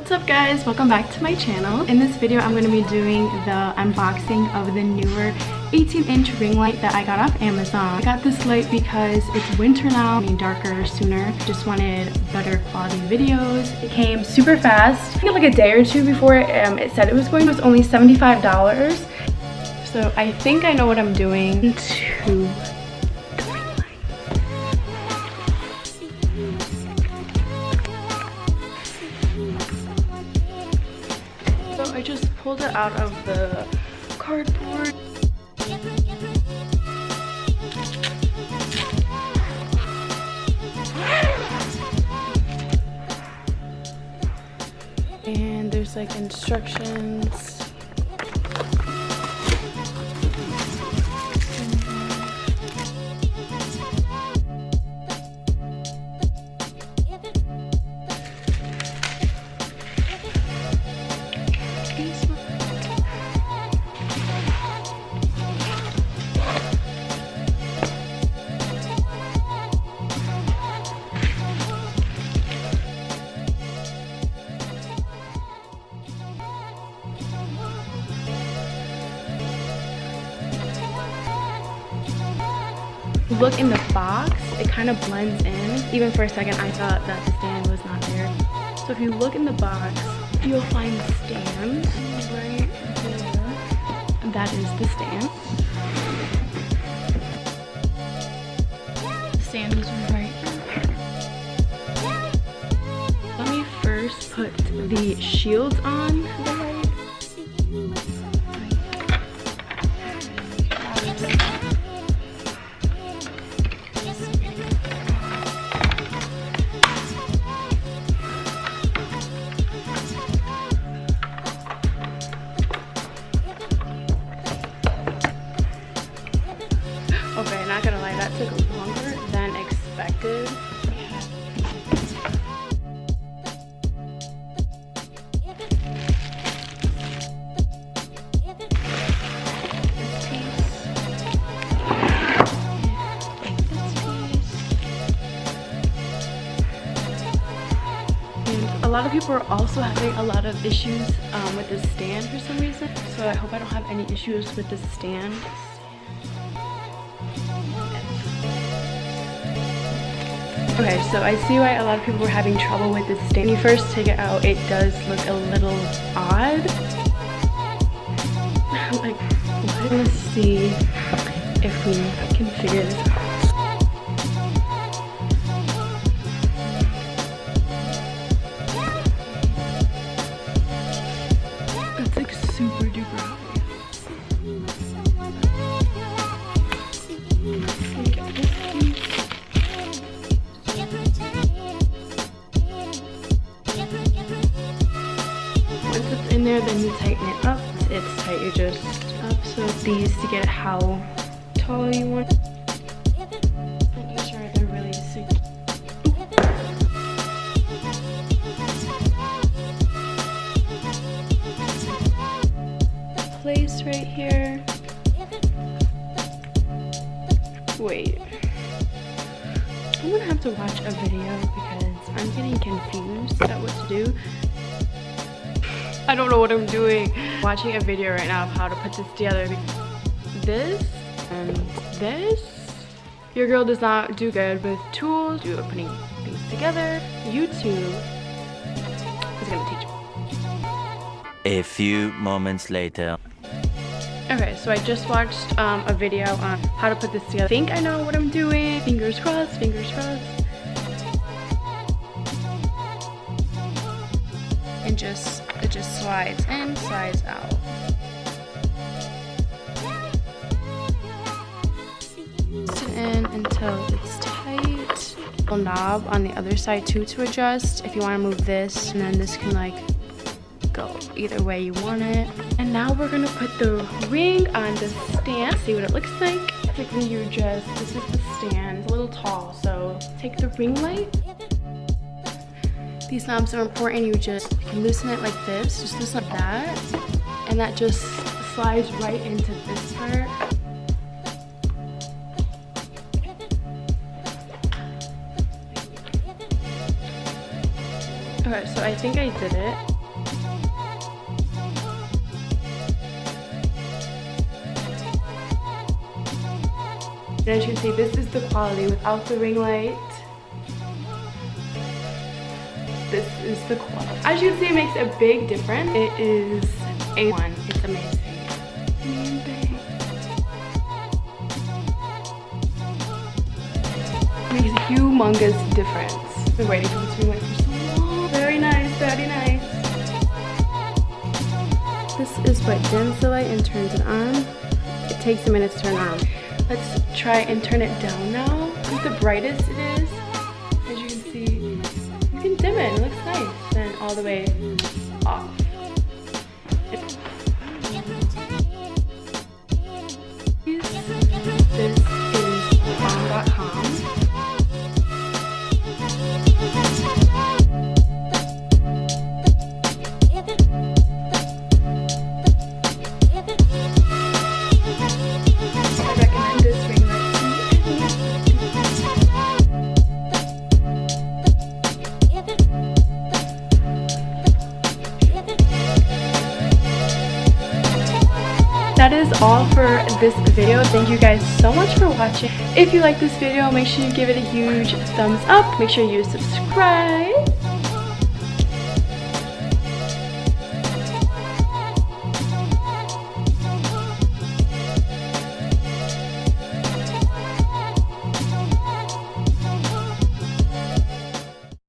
What's up guys, welcome back to my channel. In this video I'm going to be doing the unboxing of the Neewer 18-inch ring light that I got off Amazon. I got this light because it's winter now, I mean darker sooner. Just wanted better quality videos. It came super fast. I think like a day or two before it said it was going. It was only $75. So I think I know what I'm doing to I just pulled it out of the cardboard. And there's like instructions. Look in the box, it kind of blends in. Even for a second I thought that the stand was not there. So if you look in the box, you'll find the stand right there. And that is the stand. The stand is right there. Let me first put the shields on the light. Okay, not gonna lie, that took longer than expected. And a lot of people are also having a lot of issues with the stand for some reason. So I hope I don't have any issues with the stand. Okay, so I see why a lot of people were having trouble with this stand. When you first take it out, it does look a little odd. Like, let's see if we can figure this out. That's like super duper high. Once it's in there, then you tighten it up. It's tight, you just up. So these to get how tall you want. Making sure they're really secure. Place right here. Wait. I'm gonna have to watch a video because I'm getting confused at what to do. I don't know what I'm doing. Watching a video right now of how to put this together. This and this. Your girl does not do good with tools, putting things together. YouTube is gonna teach me. A few moments later. Okay, so I just watched a video on how to put this together. I think I know what I'm doing. Fingers crossed, fingers crossed. And it just slides in, slides out. Sit in until it's tight. A knob on the other side too to adjust if you want to move this, and then this can like go either way you want it. And now we're gonna put the ring on the stand. See what it looks like. Basically, this is the stand. It's a little tall, so take the ring light. These knobs are important. You can loosen it like this, just loosen like that, and that just slides right into this part. Okay, so I think I did it. And as you can see, this is the quality without the ring light. This is the quality. As you can see, it makes a big difference. It is A1. It's amazing. Makes a humongous difference. I've been waiting for this ring light for so long. Very nice, very nice. This is what dims the light and turns it on. It takes a minute to turn on. Let's try and turn it down now. This is the brightest it is. As you can see, you can dim it. It looks nice. Then all the way off. This is unbox.com. That is all for this video. Thank you guys so much for watching. If you like this video, make sure you give it a huge thumbs up. Make sure you subscribe.